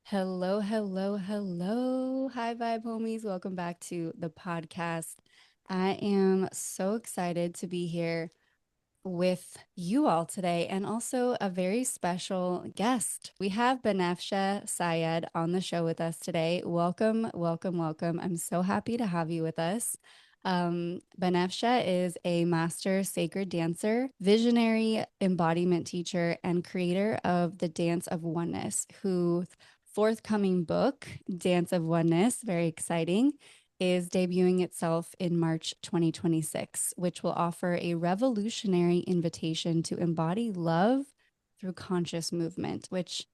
Hello, hello, hello. Hi, Vibe homies. Welcome back to the podcast. I am so excited to be here with you all today and also a very special guest. We have Banafsheh Sayyad on the show with us today. Welcome, welcome, welcome. I'm so happy to have you with us. Banafsheh is a master sacred dancer, visionary embodiment teacher, and creator of the Dance of Oneness, whose forthcoming book, Dance of Oneness, very exciting, is debuting itself in March 2026, which will offer a revolutionary invitation to embody love through conscious movement, which,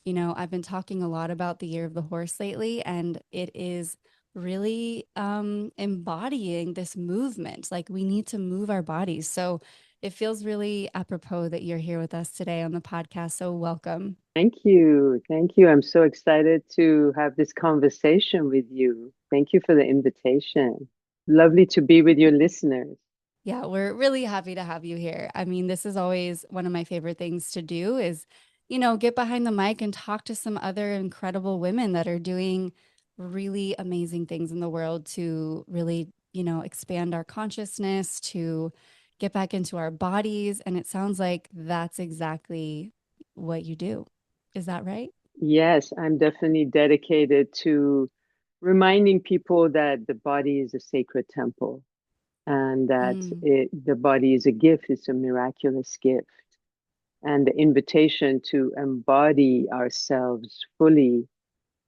I've been talking a lot about the year of the horse lately, and it is really embodying this movement. Like we need to move our bodies. So it feels really apropos that you're here with us today on the podcast. So welcome. Thank you. Thank you. I'm so excited to have this conversation with you. Thank you for the invitation. Lovely to be with your listeners. Yeah, we're really happy to have you here. I mean, this is always one of my favorite things to do is, get behind the mic and talk to some other incredible women that are doing really amazing things in the world to really, expand our consciousness, to get back into our bodies. And it sounds like that's exactly what you do. Is that right? Yes, I'm definitely dedicated to reminding people that the body is a sacred temple and that Mm. the body is a gift, it's a miraculous gift. And the invitation to embody ourselves fully,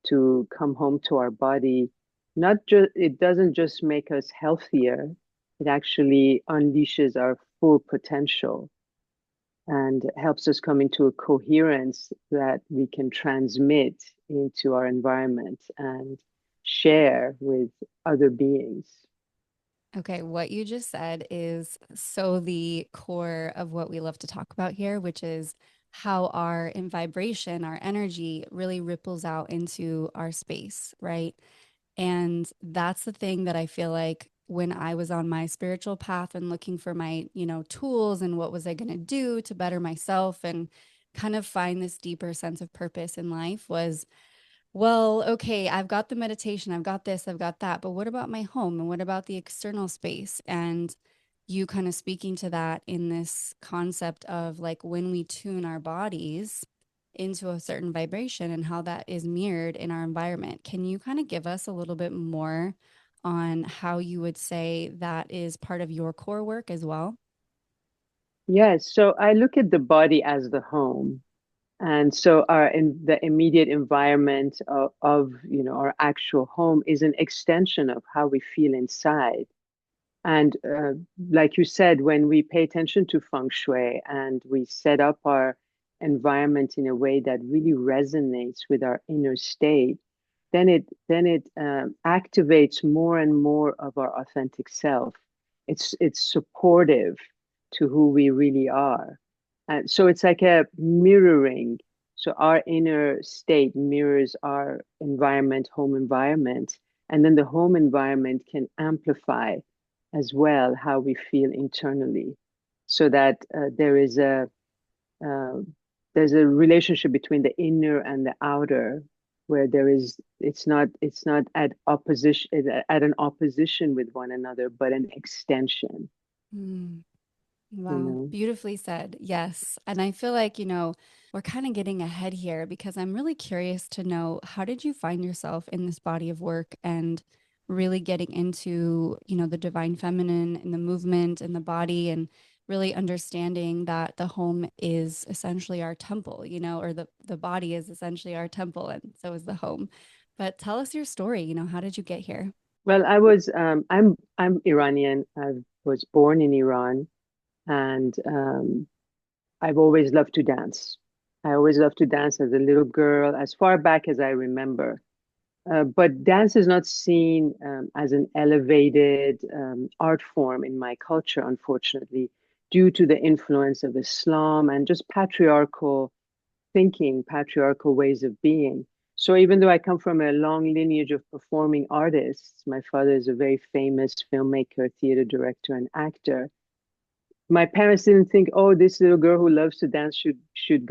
to come home to our body, not just it doesn't just make us healthier, it actually unleashes our full potential and helps us come into a coherence that we can transmit into our environment and share with other beings. Okay, what you just said is so the core of what we love to talk about here, which is how our in vibration, our energy really ripples out into our space, right? And that's the thing that I feel like when I was on my spiritual path and looking for my, tools and what was I going to do to better myself and kind of find this deeper sense of purpose in life was well, okay, I've got the meditation, I've got this, I've got that, but what about my home and what about the external space? And you kind of speaking to that in this concept of like when we tune our bodies into a certain vibration and how that is mirrored in our environment. Can you kind of give us a little bit more on how you would say that is part of your core work as well? Yes, so I look at the body as the home. And so our in the immediate environment of our actual home is an extension of how we feel inside. And like you said, when we pay attention to feng shui and we set up our environment in a way that really resonates with our inner state, then it activates more and more of our authentic self. It's supportive to who we really are, and so it's like a mirroring. So our inner state mirrors our environment, home environment, and then the home environment can amplify as well how we feel internally, so that uh, there's a relationship between the inner and the outer where there is it's not at opposition at an opposition with one another but an extension, Mm. you Wow, know. beautifully said. Yes. And I feel like, we're kind of getting ahead here because I'm really curious to know how did you find yourself in this body of work and really getting into, the divine feminine and the movement and the body and really understanding that the home is essentially our temple, or the body is essentially our temple and so is the home. But tell us your story, how did you get here? Well, I'm Iranian. I was born in Iran, and I've always loved to dance. I always loved to dance as a little girl, as far back as I remember. But dance is not seen as an elevated art form in my culture, unfortunately, due to the influence of Islam and just patriarchal thinking, patriarchal ways of being. So even though I come from a long lineage of performing artists, my father is a very famous filmmaker, theater director, and actor. My parents didn't think, oh, this little girl who loves to dance should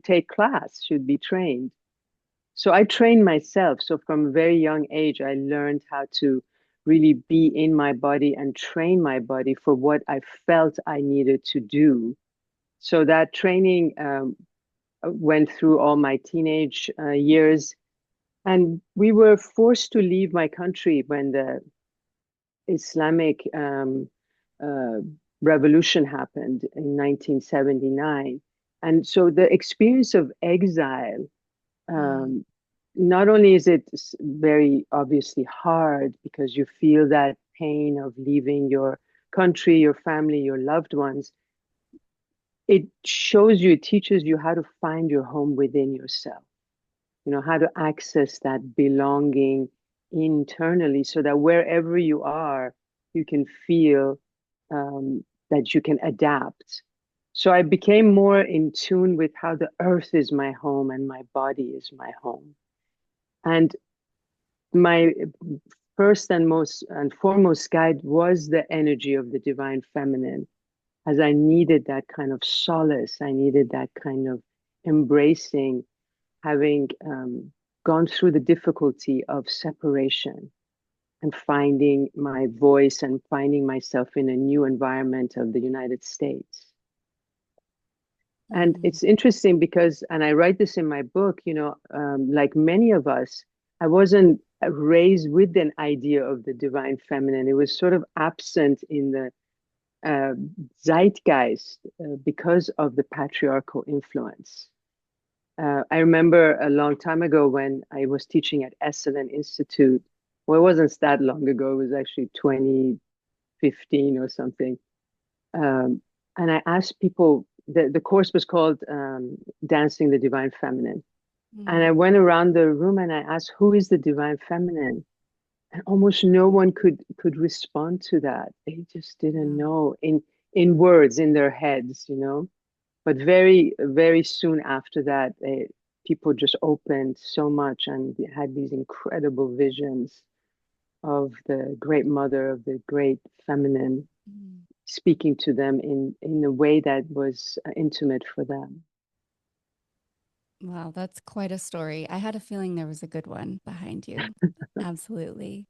take class, should be trained. So I trained myself. So from a very young age, I learned how to really be in my body and train my body for what I felt I needed to do. So that training went through all my teenage years. And we were forced to leave my country when the Islamic uh, Revolution happened in 1979. And so the experience of exile, Mm. um, not only is it very obviously hard because you feel that pain of leaving your country, your family, your loved ones, it shows you, it teaches you how to find your home within yourself, how to access that belonging internally so that wherever you are, you can feel that you can adapt. So I became more in tune with how the earth is my home and my body is my home. And my first and most and foremost guide was the energy of the divine feminine, as I needed that kind of solace. I needed that kind of embracing, having gone through the difficulty of separation and finding my voice and finding myself in a new environment of the United States. And Mm. it's interesting because, and I write this in my book, like many of us, I wasn't raised with an idea of the divine feminine. It was sort of absent in the uh, zeitgeist because of the patriarchal influence. I remember a long time ago when I was teaching at Esalen Institute. Well, it wasn't that long ago. It was actually 2015 or something. Um, and I asked people, the course was called Dancing the Divine Feminine. And I Mm. went around the room and I asked, who is the divine feminine? And almost no one could respond to that. They just didn't Yeah. know in words in their heads. But very, very soon after that, people just opened so much and had these incredible visions of the great mother, of the great feminine, Mm. speaking to them in a way that was intimate for them. Wow, that's quite a story. I had a feeling there was a good one behind you. Absolutely.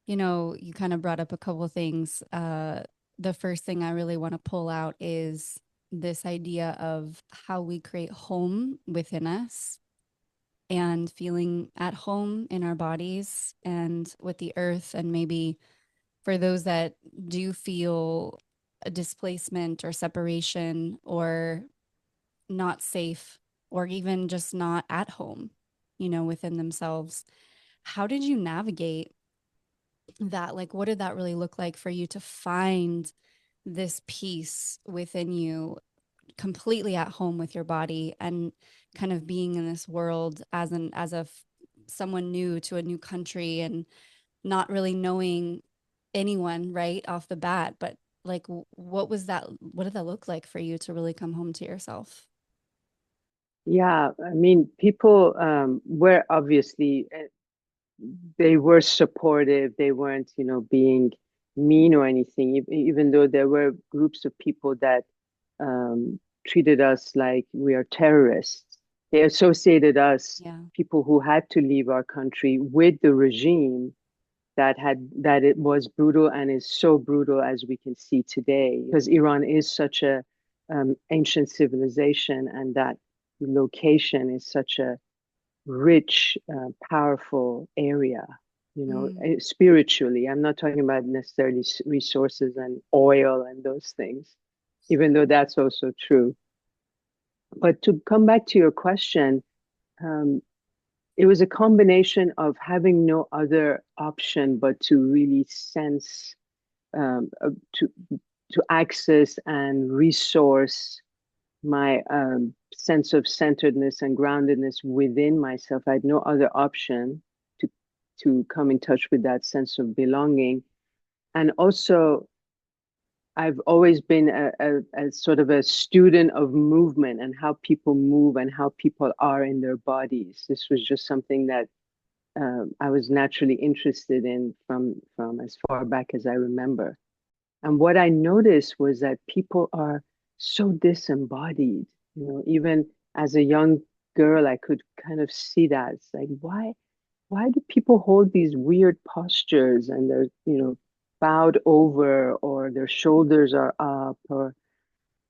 You kind of brought up a couple of things. The first thing I really want to pull out is this idea of how we create home within us and feeling at home in our bodies and with the earth. And maybe for those that do feel a displacement or separation or not safe or even just not at home, within themselves, how did you navigate that? Like, what did that really look like for you to find this peace within you, completely at home with your body and kind of being in this world someone new to a new country and not really knowing anyone right off the bat, but like what did that look like for you to really come home to yourself? Yeah, I mean, people were obviously they were supportive. They weren't, being mean or anything. Even though there were groups of people that treated us like we are terrorists. They associated us, Yeah. people who had to leave our country, with the regime that it was brutal and is so brutal as we can see today. Because Iran is such a ancient civilization, and that location is such a rich, powerful area, Mm. spiritually. I'm not talking about necessarily resources and oil and those things, even though that's also true. But to come back to your question, um, it was a combination of having no other option but to really sense, to access and resource my sense of centeredness and groundedness within myself. I had no other option to come in touch with that sense of belonging. And also, I've always been a sort of a student of movement and how people move and how people are in their bodies. This was just something that I was naturally interested in from as far back as I remember. And what I noticed was that people are so disembodied, even as a young girl, I could kind of see that. It's like, why do people hold these weird postures and they're, bowed over or their shoulders are up or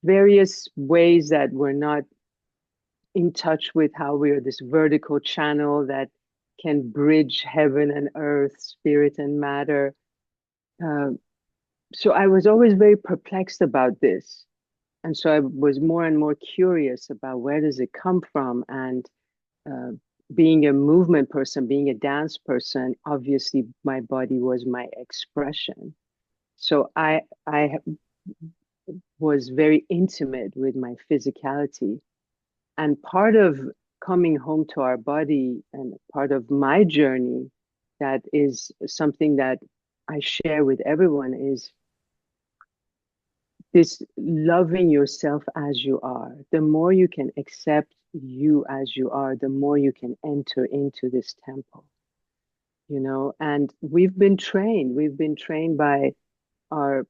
various ways that we're not in touch with how we are this vertical channel that can bridge heaven and earth, spirit and matter. Uh, so I was always very perplexed about this. And so I was more and more curious about where does it come from. And uh, being a movement person, being a dance person, obviously my body was my expression. So I was very intimate with my physicality. And part of coming home to our body and part of my journey that is something that I share with everyone is this loving yourself as you are. The more you can accept you as you are, the more you can enter into this temple, and we've been trained by our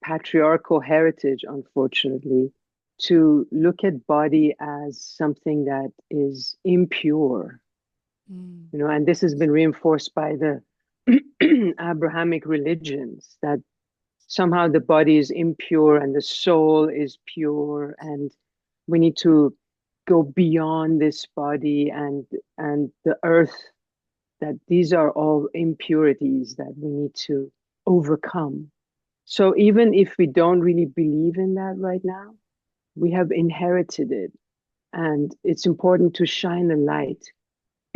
patriarchal heritage, unfortunately, to look at body as something that is impure, Mm. and this has been reinforced by the Abrahamic religions that somehow the body is impure and the soul is pure, and we need to go beyond this body and the earth, that these are all impurities that we need to overcome. So even if we don't really believe in that right now, we have inherited it. And it's important to shine a light,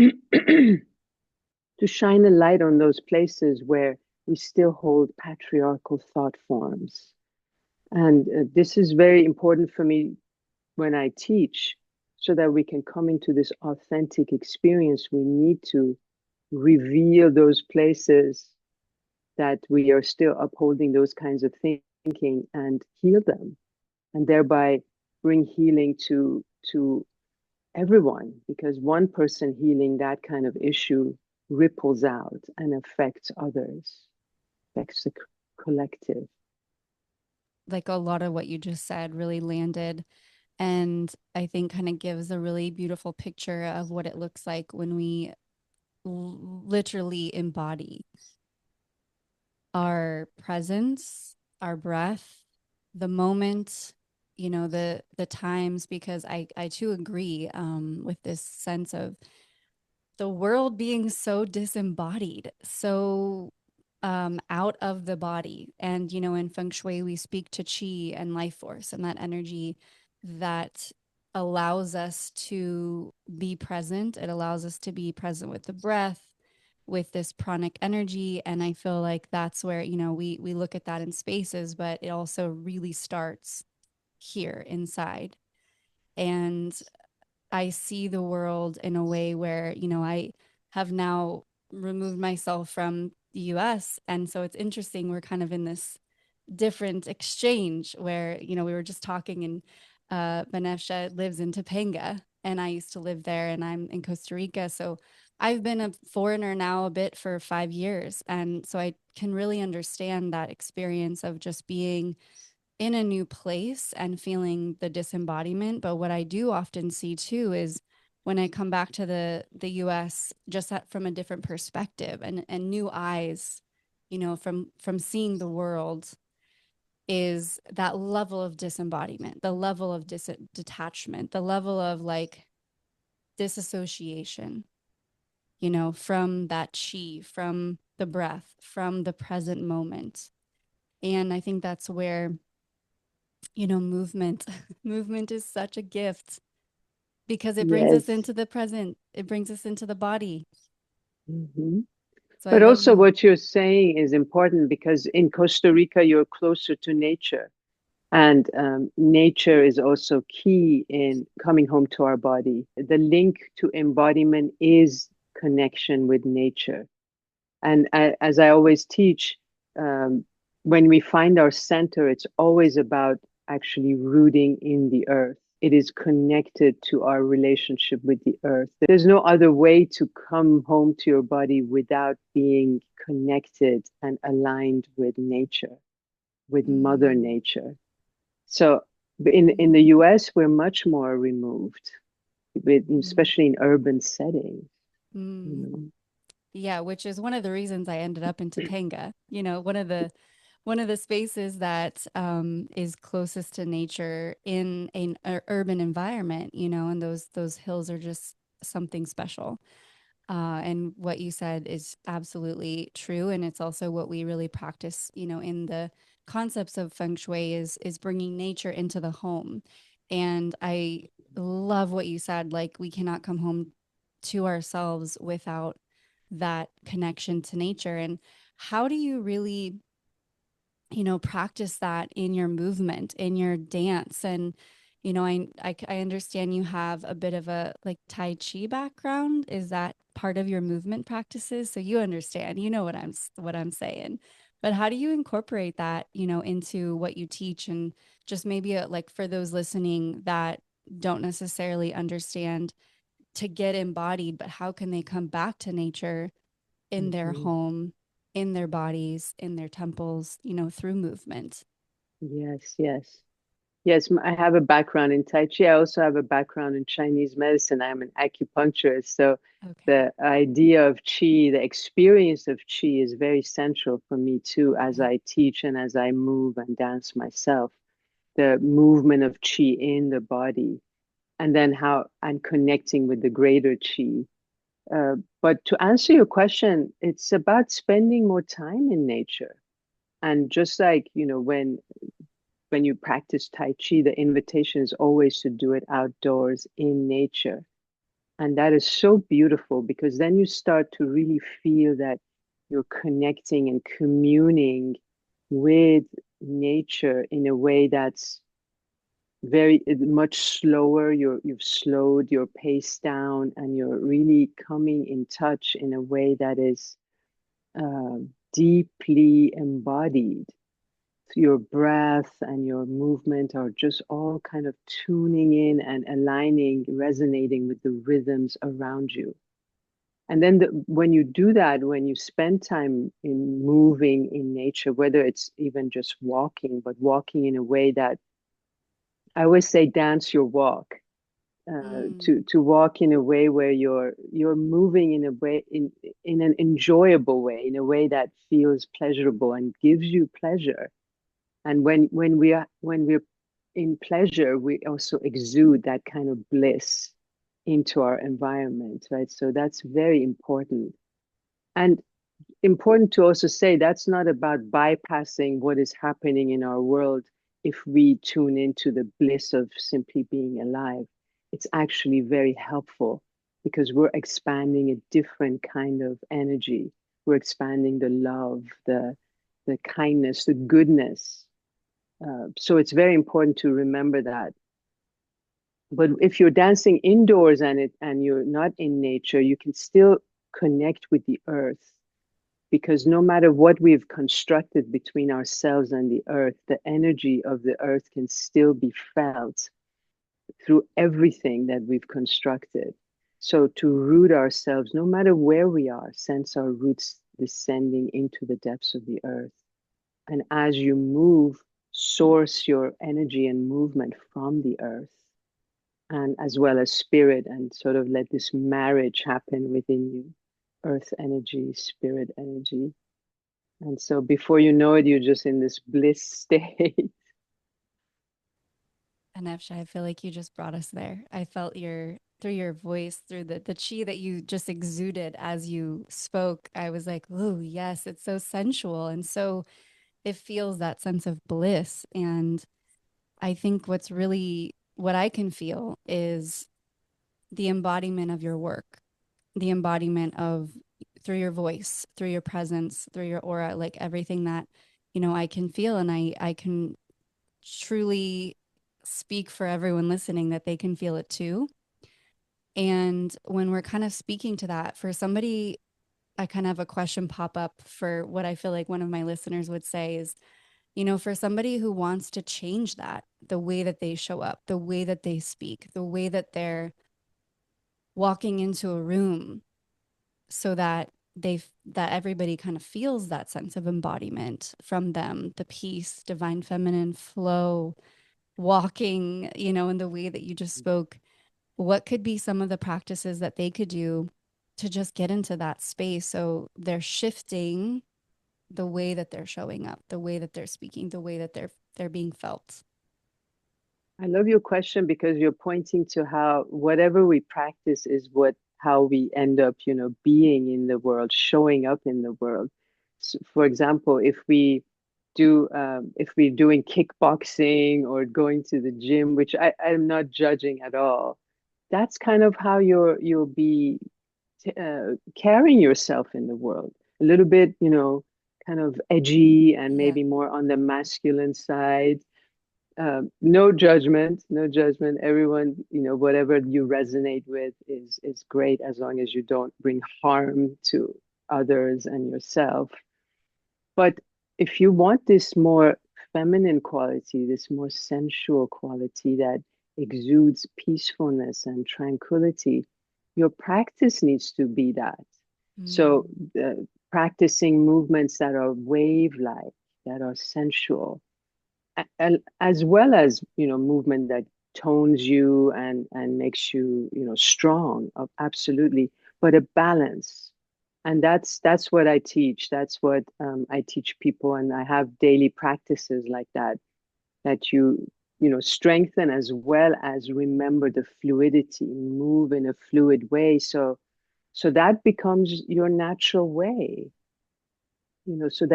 to shine a light on those places where we still hold patriarchal thought forms. And this is very important for me when I teach, so that we can come into this authentic experience. We need to reveal those places that we are still upholding those kinds of thinking and heal them, and thereby bring healing to everyone, because one person healing that kind of issue ripples out and affects others, affects the collective. Like a lot of what you just said really landed, and I think kind of gives a really beautiful picture of what it looks like when we literally embody our presence, our breath, the moment, the times, because I too agree with this sense of the world being so disembodied, so out of the body. And, in feng shui, we speak to chi and life force and that energy that allows us to be present. It allows us to be present with the breath, with this pranic energy. And I feel like that's where, we look at that in spaces, but it also really starts here inside. And I see the world in a way where, I have now removed myself from the US. And so it's interesting. We're kind of in this different exchange where, we were just talking, and Banafsheh lives in Topanga and I used to live there, and I'm in Costa Rica. So I've been a foreigner now a bit for 5 years. And so I can really understand that experience of just being in a new place and feeling the disembodiment. But what I do often see too is when I come back to the US, just from a different perspective and new eyes, from seeing the world, is that level of disembodiment, the level of detachment, the level of like disassociation, from that chi, from the breath, from the present moment. And I think that's where, movement movement is such a gift because it brings us Yes. into the present, it brings us into the body. Mhm. So I But love also, that. what you're saying is important because in Costa Rica, you're closer to nature. And nature is also key in coming home to our body. The link to embodiment is connection with nature. And as I always teach, um, when we find our center, it's always about actually rooting in the earth. It is connected to our relationship with the earth. There's no other way to come home to your body without being connected and aligned with nature, with Mother Mm, Nature. So in the mm, US, we're much more removed. Mm. especially in urban settings, you Mm. know. Yeah, which is one of the reasons I ended up in Topanga. One of the spaces that is closest to nature in an urban environment, and those hills are just something special. And what you said is absolutely true, and it's also what we really practice, in the concepts of feng shui is bringing nature into the home. And I love what you said, like we cannot come home to ourselves without that connection to nature. And how do you really practice that in your movement, in your dance? And, I understand you have a bit of a like Tai Chi background. Is that part of your movement practices? So you understand, what I'm saying. But how do you incorporate that, into what you teach? And just maybe like for those listening that don't necessarily understand to get embodied, but how can they come back to nature in their Mhm. home, in their bodies, in their temples, through movement. Yes, yes. Yes, I have a background in Tai Chi. I also have a background in Chinese medicine. I'm an acupuncturist. So Okay. the idea of Qi, the experience of Qi is very central for me too, as Okay. I teach and as I move and dance myself. The movement of Qi in the body, and then how I'm connecting with the greater Qi. But to answer your question, it's about spending more time in nature. And just like, when you practice Tai Chi, the invitation is always to do it outdoors in nature. And that is so beautiful because then you start to really feel that you're connecting and communing with nature in a way that's very much slower. You've slowed your pace down and you're really coming in touch in a way that is deeply embodied. Your breath and your movement are just all kind of tuning in and aligning, resonating with the rhythms around you. And then when you do that, when you spend time in moving in nature, whether it's even just walking, but walking in a way that I always say, dance your walk. Mm, To walk in a way where you're moving in a way in an enjoyable way, in a way that feels pleasurable and gives you pleasure. And when we're in pleasure, we also exude that kind of bliss into our environment, right? So that's very important. And important to also say that's not about bypassing what is happening in our world if we tune into the bliss of simply being alive. It's actually very helpful because we're expanding a different kind of energy. We're expanding the love, the kindness, the goodness. So it's very important to remember that. But if you're dancing indoors and you're not in nature, you can still connect with the earth because no matter what we've constructed between ourselves and the earth, the energy of the earth can still be felt through everything that we've constructed. So to root ourselves, no matter where we are, sense our roots descending into the depths of the earth. And as you move, source your energy and movement from the earth and as well as spirit, and sort of let this marriage happen within you, earth energy, spirit energy. And so before you know it, you're just in this bliss state. Banafsheh, I feel like you just brought us there. I felt through your voice, through the chi that you just exuded as you spoke. I was like, oh, yes, it's so sensual. And so it feels that sense of bliss. And I think what I can feel is the embodiment of your work, the embodiment of through your voice, through your presence, through your aura, like everything that, I can feel. And I can truly speak for everyone listening that they can feel it too. And when we're kind of speaking to that, for somebody, I kind of have a question pop up for what I feel like one of my listeners would say is, for somebody who wants to change that, the way that they show up, the way that they speak, the way that they're walking into a room so that that everybody kind of feels that sense of embodiment from them, the peace, divine feminine flow, walking, in the way that you just spoke. what could be some of the practices that they could do to just get into that space so they're shifting the way that they're showing up, the way that they're speaking, the way that they're being felt. I love your question because you're pointing to how whatever we practice is what how we end up, being in the world, showing up in the world. So for example, if we're doing kickboxing or going to the gym, which I'm not judging at all, that's kind of how you'll be carrying yourself in the world. A little bit, kind of edgy and Yeah. maybe more on the masculine side. No judgment, no judgment. Everyone, whatever you resonate with is great as long as you don't bring harm to others and yourself. But if you want this more feminine quality, this more sensual quality that exudes peacefulness and tranquility, your practice needs to be that. So, Mm, uh, practicing movements that are wave-like, that are sensual, as well as movement that tones you and makes you strong, absolutely, but a balance. And that's what I teach. That's what I teach people, and I have daily practices like that, that you strengthen as well as remember the fluidity, move in a fluid way, so that becomes your natural way, so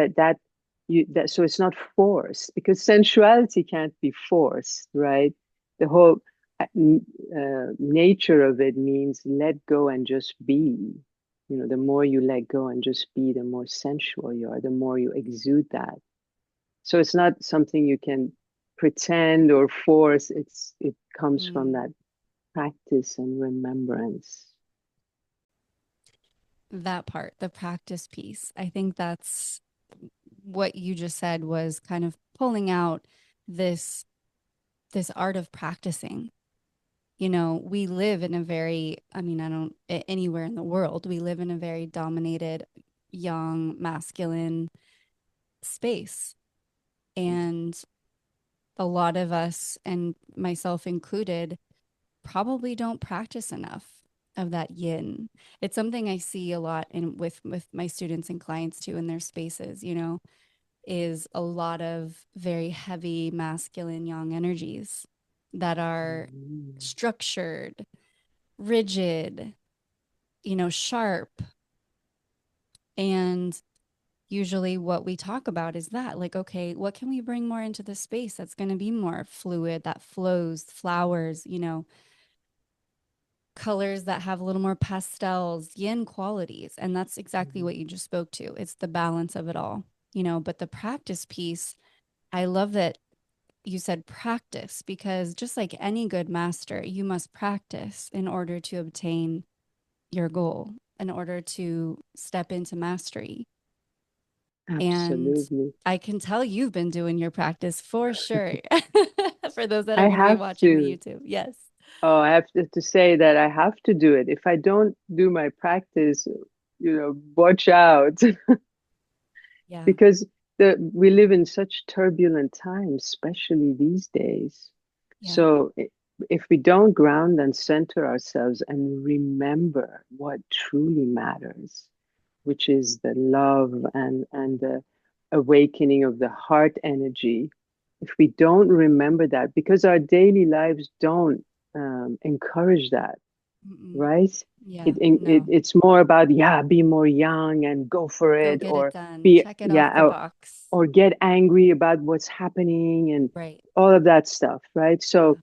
so it's not forced, because sensuality can't be forced, right? The whole nature of it means let go and just be. The more you let go and just be, the more sensual you are, the more you exude that. So it's not something you can pretend or force. It comes from mm. that practice and remembrance. That part, the practice piece. I think that's what you just said was kind of pulling out this this art of practicing. We live in a very, I mean, I don't anywhere in the world, we live in a very dominated young masculine space. And a lot of us, and myself included, probably don't practice enough of that yin. It's something I see a lot in with my students and clients too in their spaces, is a lot of very heavy masculine yang energies that are Mhm. structured, rigid, sharp. And usually what we talk about is that, like, okay, what can we bring more into the space that's going to be more fluid, that flows, flowers, colors that have a little more pastels, yin qualities. And that's exactly what you just spoke to. It's the balance of it all, but the practice piece, I love that you said practice, because just like any good master, you must practice in order to obtain your goal, in order to step into mastery. And Absolutely. I can tell you've been doing your practice for sure. For those that are I going to be have watching the to. YouTube. Yes. Oh, I have to say that I have to do it. If I don't do my practice, watch out, Yeah. because we live in such turbulent times, especially these days. Yeah. So if we don't ground and center ourselves and remember what truly matters, which is the love and the awakening of the heart energy, if we don't remember that, because our daily lives don't encourage that, Mm-mm. right? Yeah. No. It's more about, yeah, be more young and go for Go it, get it or done. be, Check it off the yeah, box. or get angry about what's happening and Right. all of that stuff, right? Yeah. So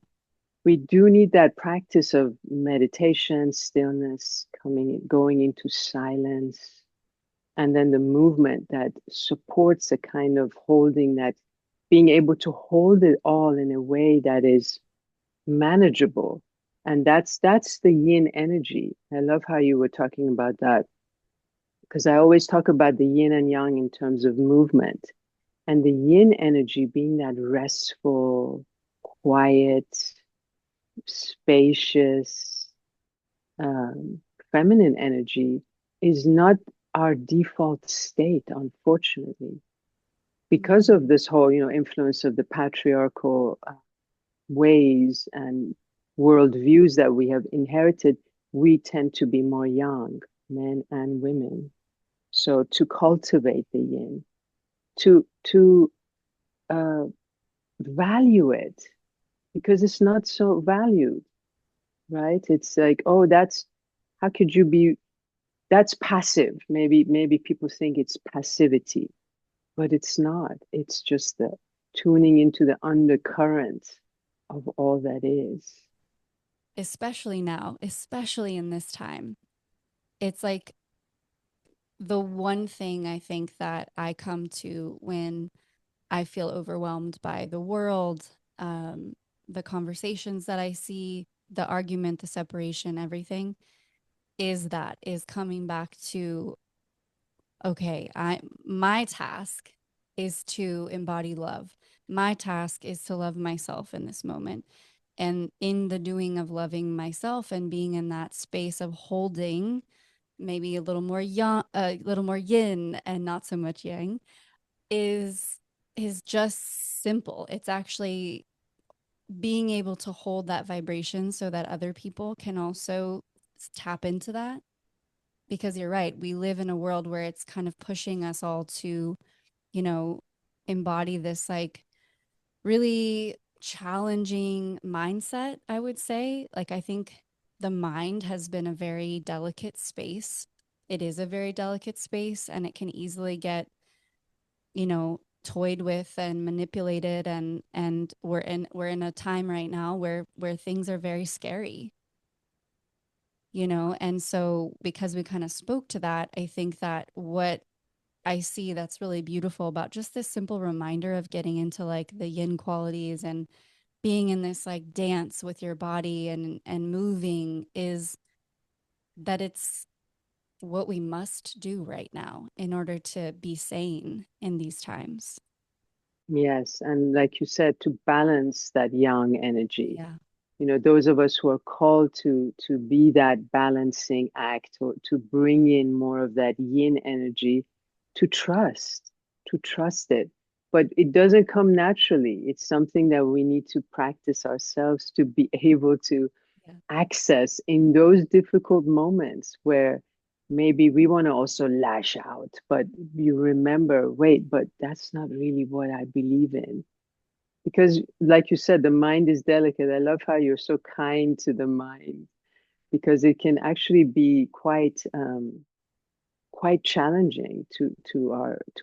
we do need that practice of meditation, stillness, going into silence, and then the movement that supports a kind of holding, that being able to hold it all in a way that is manageable. And that's the yin energy. I love how you were talking about that, because I always talk about the yin and yang in terms of movement, and the yin energy being that restful, quiet, spacious, um, feminine energy is not our default state, unfortunately, because of Mm. this whole influence of the patriarchal ways, and worldviews that we have inherited, we tend to be more yang, men and women. So to cultivate the yin, to uh, value it, because it's not so valued, right? It's like, oh, that's how could you be? That's passive. Maybe people think it's passivity, but it's not. It's just the tuning into the undercurrent of all that is. Especially now, especially in this time. It's like the one thing I think that I come to when I feel overwhelmed by the world, the conversations that I see, the argument, the separation, everything is coming back to, okay, I my task is to embody love. My task is to love myself in this moment. And in the doing of loving myself and being in that space of holding maybe a little more yang, a little more yin and not so much yang is is just simple. It's actually being able to hold that vibration so that other people can also tap into that. Because you're right, we live in a world where it's kind of pushing us all to, you know, embody this like really challenging mindset, I would say. Like, I think the mind has been a very delicate space. It is a very delicate space, and it can easily get, toyed with and manipulated. And we're in a time right now where things are very scary, and so because we kind of spoke to that, I think that what I see that's really beautiful about just this simple reminder of getting into like the yin qualities and being in this like dance with your body and moving is that it's what we must do right now in order to be sane in these times. Yes, and like you said, to balance that yang energy. Yeah. Those of us who are called to be that balancing act, or to bring in more of that yin energy, to trust it. But it doesn't come naturally. It's something that we need to practice ourselves to be able to Yeah. access in those difficult moments where maybe we want to also lash out, but you remember, wait, but that's not really what I believe in. Because, like you said, the mind is delicate. I love how you're so kind to the mind, because it can actually be quite challenging to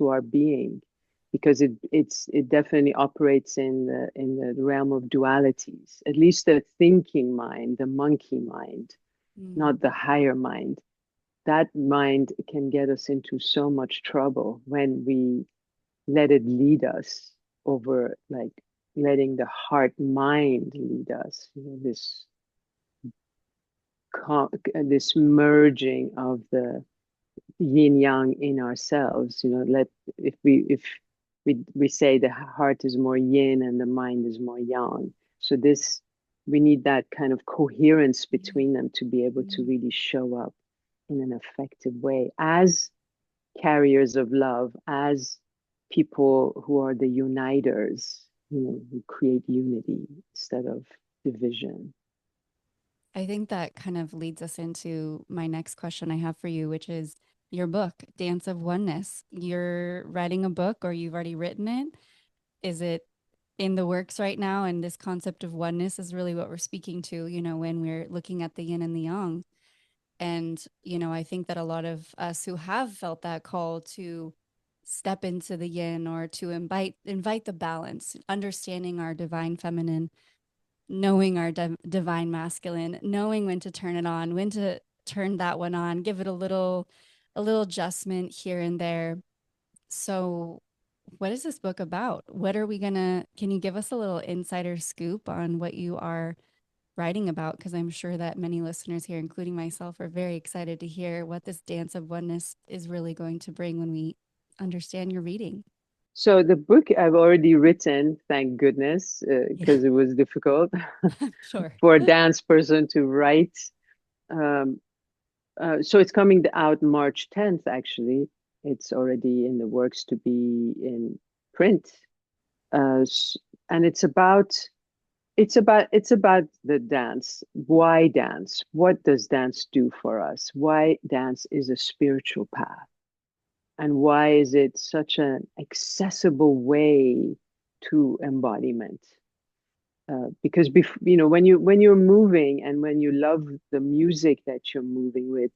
our being, because it definitely operates in the realm of dualities. At least the thinking mind, the monkey mind, Mm. not the higher mind. That mind can get us into so much trouble when we let it lead us over, like letting the heart mind lead us. This merging of the yin yang in ourselves. Let if we say the heart is more yin and the mind is more yang. So this we need that kind of coherence Yeah. between them to be able to Mm. really show up in an effective way as carriers of love, as people who are the uniters, who create unity instead of division. I think that kind of leads us into my next question I have for you, which is your book, Dance of Oneness. You're writing a book or you've already written it. Is it in the works right now? And this concept of oneness is really what we're speaking to, when we're looking at the yin and the yang. And, I think that a lot of us who have felt that call to step into the yin or to invite the balance, understanding our divine feminine, knowing our divine masculine, knowing when to turn it on, when to turn that one on, give it a little adjustment here and there. So, what is this book about? What are we gonna, can you give us a little insider scoop on what you are writing about? Because I'm sure that many listeners here, including myself, are very excited to hear what this dance of oneness is really going to bring when we understand your reading. So the book I've already written, thank goodness, Yeah, because it was difficult sure. for a dance person to write. Um, so it's coming out March 10th, actually. It's already in the works to be in print. Uh, and it's about it's about the dance. Why dance? What does dance do for us? Why dance is a spiritual path, and why is it such an accessible way to embodiment? Because when you're moving and when you love the music that you're moving with,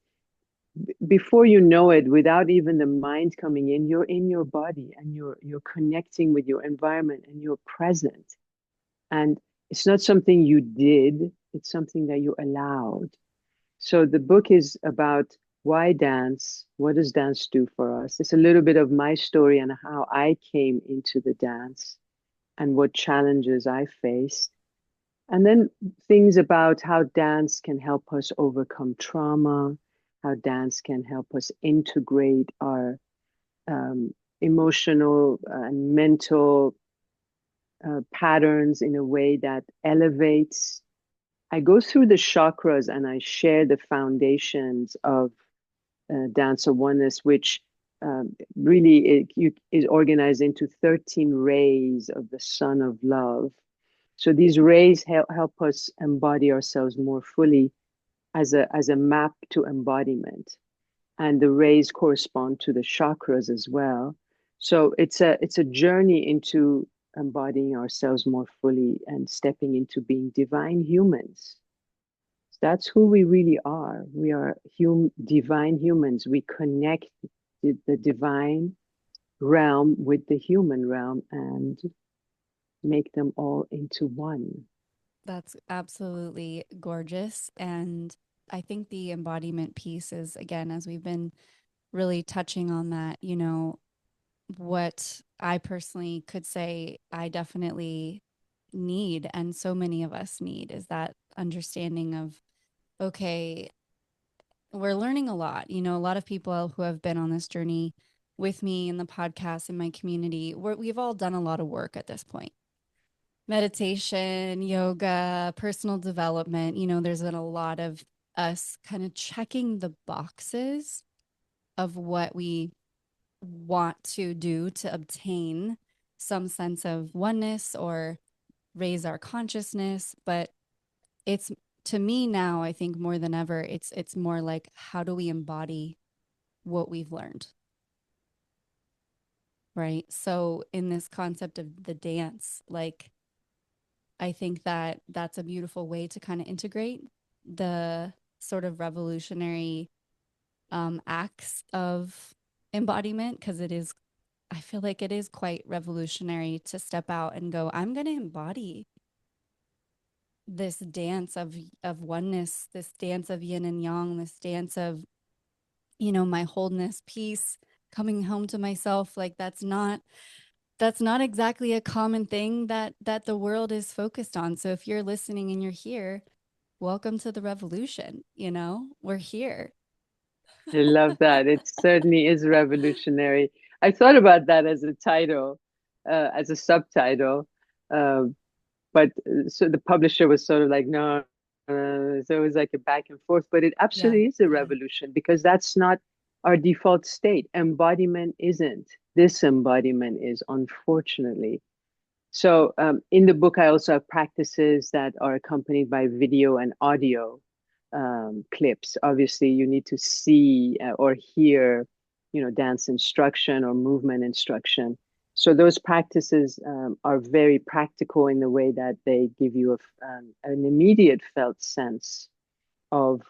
before you know it, without even the mind coming in, you're in your body and you're connecting with your environment and you're present. And it's not something you did, it's something that you allowed. So the book is about why dance, what does dance do for us? It's a little bit of my story and how I came into the dance and what challenges I faced. And then things about how dance can help us overcome trauma, how dance can help us integrate our emotional and mental patterns in a way that elevates. I go through the chakras and I share the foundations of dance of oneness, which really is organized into 13 rays of the sun of love. So these rays help us embody ourselves more fully as a map to embodiment. And the rays correspond to the chakras as well. So it's a journey into embodying ourselves more fully and stepping into being divine humans. That's who we really are. We are divine humans. We connect the divine realm with the human realm and make them all into one. That's absolutely gorgeous. And I think the embodiment piece is, again, as we've been really touching on that, what I personally could say I definitely need, and so many of us need, is that understanding of, okay, we're learning a lot. A lot of people who have been on this journey with me in the podcast, in my community, we've all done a lot of work at this point. Meditation, yoga, personal development. There's been a lot of us kind of checking the boxes of what we want to do to obtain some sense of oneness or raise our consciousness. But it's, to me now, I think more than ever, it's more like, how do we embody what we've learned? Right. So in this concept of the dance, like, I think that that's a beautiful way to kind of integrate the sort of revolutionary acts of embodiment, because it is, I feel like it is quite revolutionary to step out and go, I'm going to embody this dance of oneness, this dance of yin and yang, this dance of, my wholeness, peace, coming home to myself. Like, that's not exactly a common thing that the world is focused on. So if you're listening and you're here, welcome to the revolution. We're here. I love that. It certainly is revolutionary. I thought about that as a title, as a subtitle. Um, but so the publisher was sort of like, no, so it was like a back and forth. But it Yeah. absolutely is a Yeah. revolution because that's not our default state. Embodiment isn't. Disembodiment is, unfortunately. So in the book, I also have practices that are accompanied by video and audio clips. Obviously, you need to see or hear, dance instruction or movement instruction. So those practices are very practical in the way that they give you an immediate felt sense of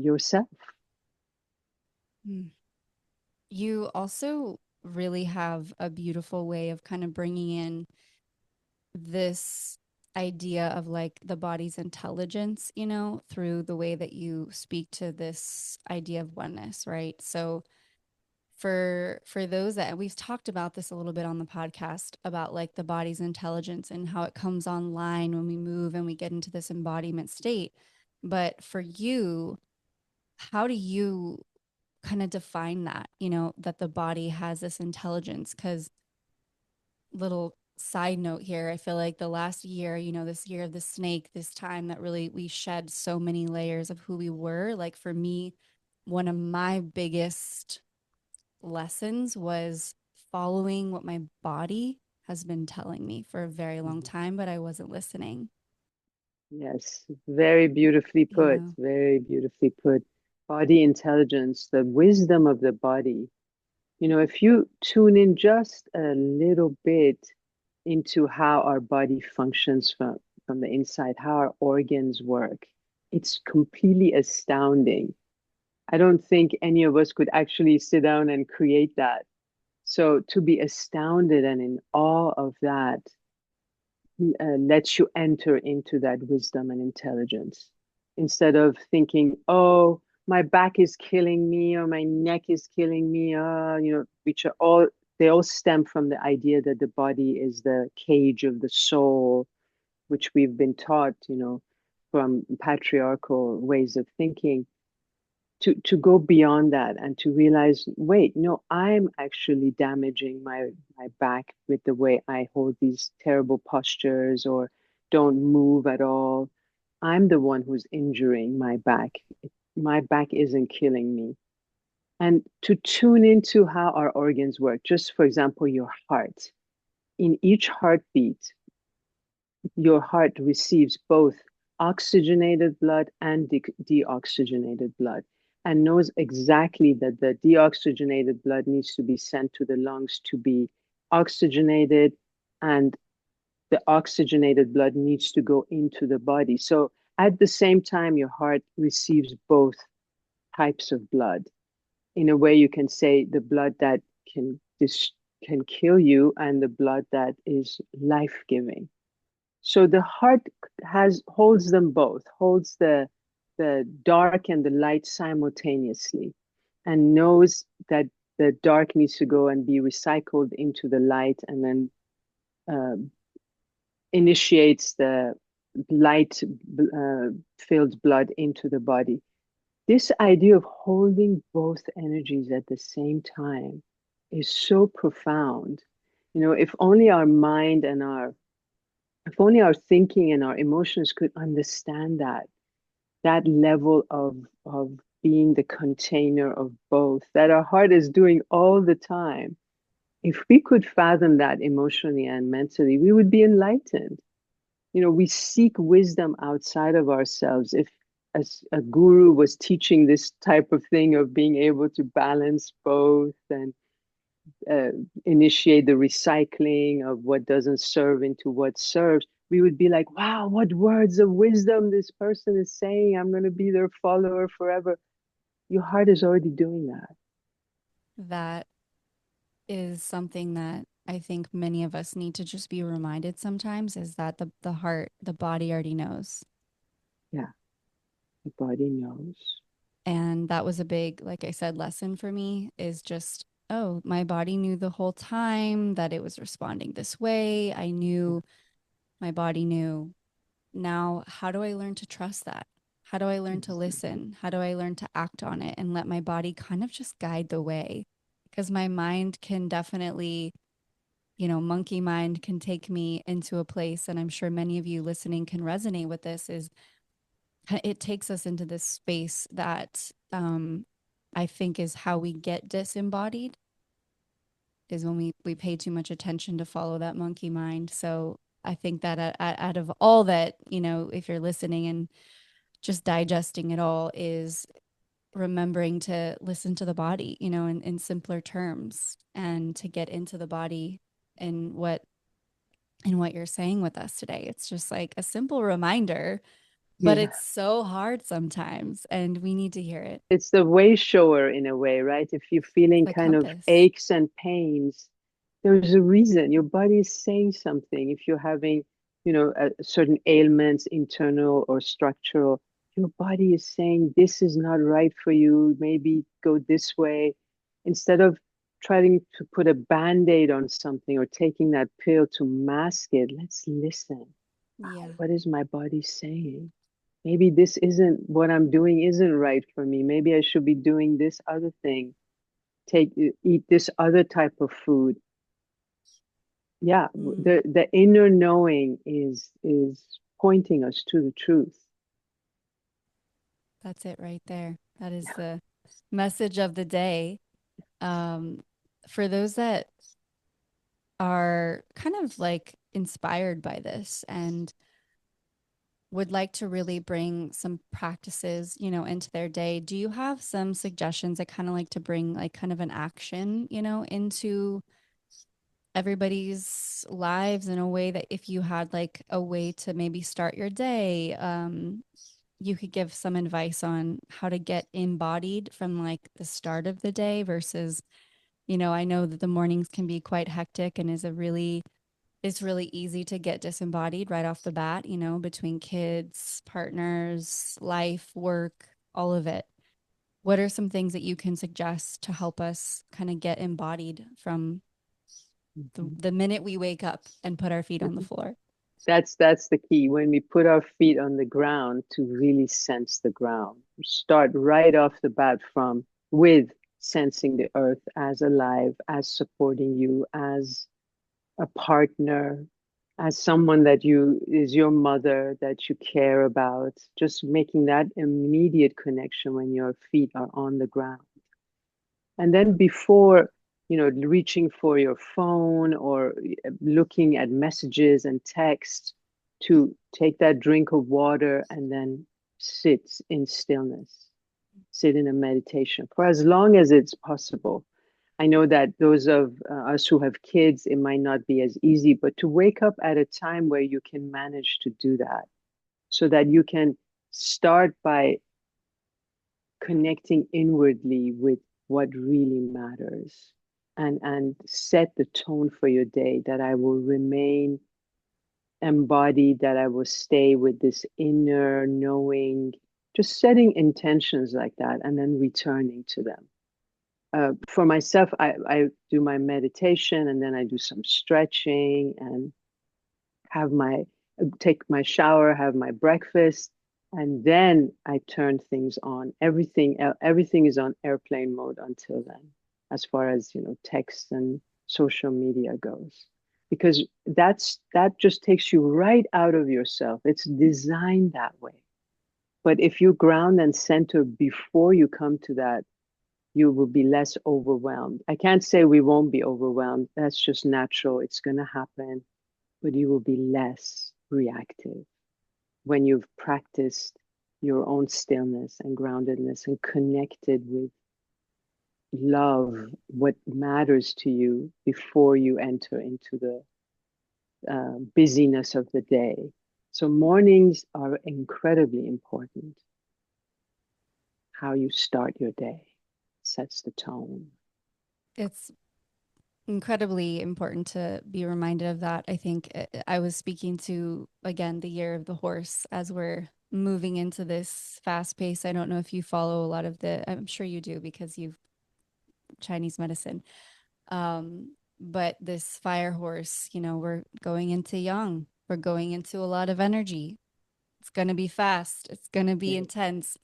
yourself. Mm. You also really have a beautiful way of kind of bringing in this idea of like the body's intelligence, through the way that you speak to this idea of oneness, right? So for those that we've talked about this a little bit on the podcast about like the body's intelligence and how it comes online when we move and we get into this embodiment state. But for you, how do you kind of define that, that the body has this intelligence? Because, little side note here, I feel like the last year, this year of the snake, this time that really we shed so many layers of who we were. Like for me, one of my biggest lessons was following what my body has been telling me for a very long time, but I wasn't listening. Yes, very beautifully you put, know? very beautifully put. Body intelligence, the wisdom of the body. You know, if you tune in just a little bit into how our body functions from the inside, how our organs work, it's completely astounding. I don't think any of us could actually sit down and create that. So to be astounded and in awe of that lets you enter into that wisdom and intelligence instead of thinking, oh, my back is killing me or my neck is killing me, which are all, they all stem from the idea that the body is the cage of the soul, which we've been taught, from patriarchal ways of thinking to go beyond that and to realize, wait, no, I'm actually damaging my back with the way I hold these terrible postures or don't move at all. I'm the one who's injuring my back. My back isn't killing me. And to tune into how our organs work, just for example, your heart. In each heartbeat, your heart receives both oxygenated blood and deoxygenated blood and knows exactly that the deoxygenated blood needs to be sent to the lungs to be oxygenated and the oxygenated blood needs to go into the body. So at the same time, your heart receives both types of blood. In a way, you can say the blood that can can kill you and the blood that is life-giving. So the heart has holds them both, holds the dark and the light simultaneously, and knows that the dark needs to go and be recycled into the light, and then uh, initiates the light filled blood into the body. This idea of holding both energies at the same time is so profound. You know, if only our thinking and our emotions could understand that level of being the container of both that our heart is doing all the time. If we could fathom that emotionally and mentally, we would be enlightened. You know, we seek wisdom outside of ourselves. If as a guru was teaching this type of thing of being able to balance both and uh, initiate the recycling of what doesn't serve into what serves, we would be like, wow, what words of wisdom this person is saying. I'm going to be their follower forever. Your heart is already doing that. That is something that I think many of us need to just be reminded sometimes is that the heart, the body already knows. Yeah, the body knows. And that was a big, like I said, lesson for me is just, oh, my body knew the whole time that it was responding this way. I Yeah, knew my body knew. Now, how do I learn to trust that? How do I learn to exactly. listen? How do I learn to act on it and let my body kind of just guide the way? Because my mind can definitely, monkey mind can take me into a place, and I'm sure many of you listening can resonate with this, is it takes us into this space that I think is how we get disembodied, is when we pay too much attention to follow that monkey mind. So I think that out of all that, if you're listening and just digesting it all, is remembering to listen to the body, in simpler terms, and to get into the body and what you're saying with us today. It's just like a simple reminder, but Yeah. it's so hard sometimes, and we need to hear it. It's the way shower in a way, right? If you're It's feeling the kind of compass. aches and pains, there's a reason. Your body is saying something. If you're having, certain ailments, internal or structural, your body is saying, this is not right for you. Maybe go this way. Instead of trying to put a band-aid on something or taking that pill to mask it, let's listen. Wow, Yeah. what is my body saying? Maybe this isn't what I'm doing isn't right for me. Maybe I should be doing this other thing. Eat this other type of food. Yeah, Mm, the inner knowing is pointing us to the truth. that's it right there. That is the message of the day. Um, for those that are kind of like inspired by this and would like to really bring some practices, into their day, do you have some suggestions? I kind of like to bring like kind of an action, into everybody's lives in a way that if you had like a way to maybe start your day, you could give some advice on how to get embodied from like the start of the day versus, I know that the mornings can be quite hectic and it's really easy to get disembodied right off the bat, between kids, partners, life, work, all of it. What are some things that you can suggest to help us kind of get embodied from Mhm. the minute we wake up and put our feet on the Mhm. floor? That's the key. When we put our feet on the ground to really sense the ground. Start right off the bat from with sensing the earth as alive, as supporting you, as a partner, as someone that you is your mother that you care about. Just making that immediate connection when your feet are on the ground. And then before, reaching for your phone or looking at messages and text, to take that drink of water and then sit in stillness, sit in a meditation for as long as it's possible. I know that those of us who have kids, it might not be as easy, but to wake up at a time where you can manage to do that so that you can start by connecting inwardly with what really matters, and set the tone for your day, that I will remain embodied, that I will stay with this inner knowing, just setting intentions like that and then returning to them. For myself, I do my meditation and then I do some stretching and have my take my shower, have my breakfast, and then I turn things on. Everything is on airplane mode until then, as far as text and social media goes, because that just takes you right out of yourself. It's designed that way. But if you ground and center before you come to that, you will be less overwhelmed. I can't say we won't be overwhelmed. That's just natural. It's going to happen, but you will be less reactive when you've practiced your own stillness and groundedness and connected with love, what matters to you before you enter into the busyness of the day. So, mornings are incredibly important. How you start your day sets the tone. It's incredibly important to be reminded of that. I think I was speaking to, again, the year of the horse as we're moving into this fast pace. I don't know if you follow a lot of I'm sure you do because you've Chinese medicine. But this fire horse, we're going into yang, we're going into a lot of energy. It's going to be fast, it's going to be Right. intense.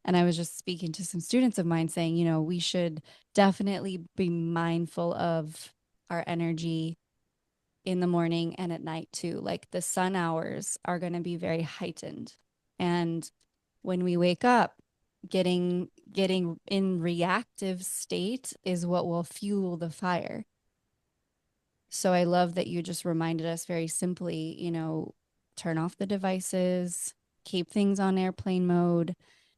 And I was just speaking to some students of mine saying, we should definitely be mindful of our energy in the morning and at night too. Like the sun hours are going to be very heightened. And when we wake up, getting in reactive state is what will fuel the fire. So I love that you just reminded us very simply, turn off the devices, keep things on airplane mode.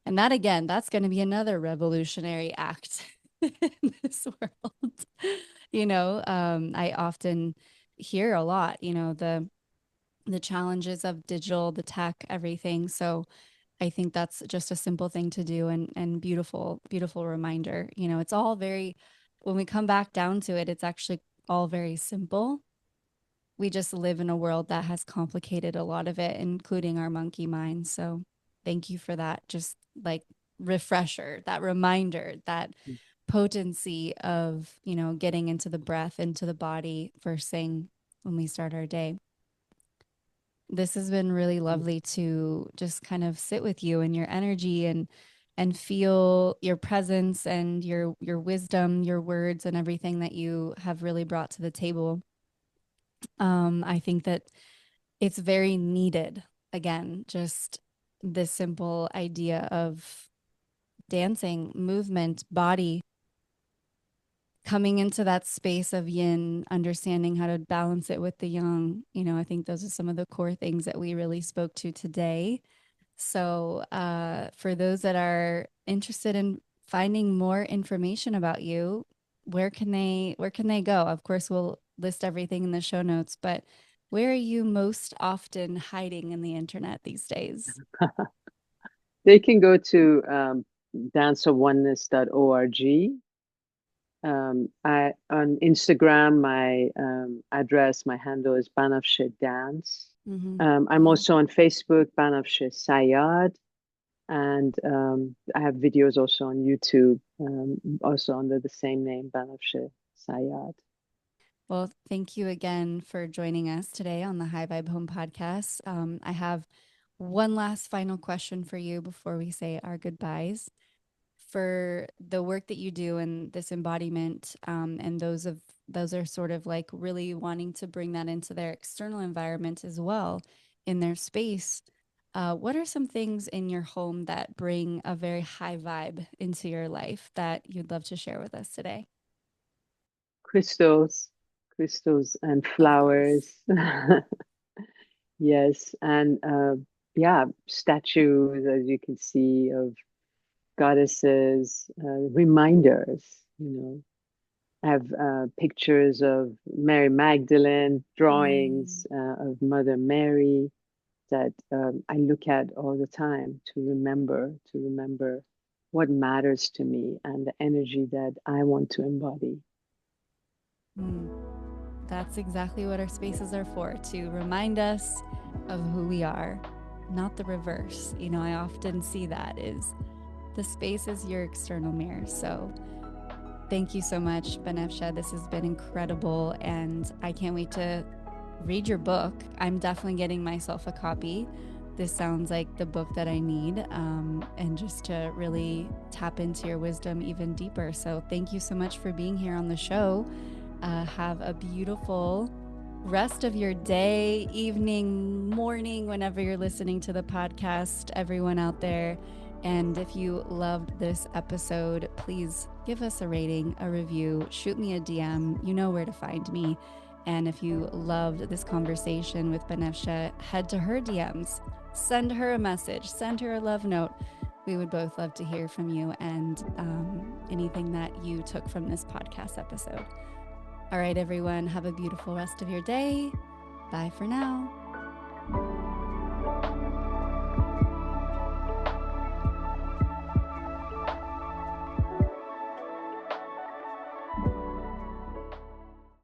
And that again, that's going to be another revolutionary act in this world. I often hear a lot, the challenges of digital, the tech, everything. So I think that's just a simple thing to do and beautiful, beautiful reminder. It's all very, when we come back down to it, it's actually all very simple. We just live in a world that has complicated a lot of it, including our monkey mind. So thank you for that. Just like refresher, that reminder, that potency of, getting into the breath, into the body first thing when we start our day. This has been really lovely to just kind of sit with you and your energy and feel your presence and your wisdom, your words and everything that you have really brought to the table. I think that it's very needed. Again, just this simple idea of dancing, movement, body, coming into that space of yin, understanding how to balance it with the yang. I think those are some of the core things that we really spoke to today. So, for those that are interested in finding more information about you, where can they go? Of course, we'll list everything in the show notes, but where are you most often hiding in the internet these days? They can go to danceofoneness.org. On Instagram, my address, my handle is Banafsheh Dance. Mm-hmm. I'm Yeah. also on Facebook, Banafsheh Sayyad, and I have videos also on YouTube, also under the same name, Banafsheh Sayyad. Well, thank you again for joining us today on the High Vibe Home podcast. I have one last final question for you before we say our goodbyes. For the work that you do and this embodiment, and those are sort of like really wanting to bring that into their external environment as well in their space. What are some things in your home that bring a very high vibe into your life that you'd love to share with us today? Crystals, crystals and Of course. flowers. Yes, and yeah, statues, as you can see, of goddesses, reminders, I have pictures of Mary Magdalene, Mm, drawings of Mother Mary that I look at all the time to remember what matters to me and the energy that I want to embody. mm. That's exactly what our spaces are for, to remind us of who we are, not the reverse. I often see that is the space is your external mirror. So thank you so much, Banafsheh. This has been incredible, and I can't wait to read your book. I'm definitely getting myself a copy. This sounds like the book that I need, and just to really tap into your wisdom even deeper. So thank you so much for being here on the show. Have a beautiful rest of your day, evening, morning, whenever you're listening to the podcast, everyone out there. And if you loved this episode, please give us a rating, a review, shoot me a DM. You know where to find me. And if you loved this conversation with Banafsheh, head to her DMs, send her a message, send her a love note. We would both love to hear from you and anything that you took from this podcast episode. All right, everyone, have a beautiful rest of your day. Bye for now.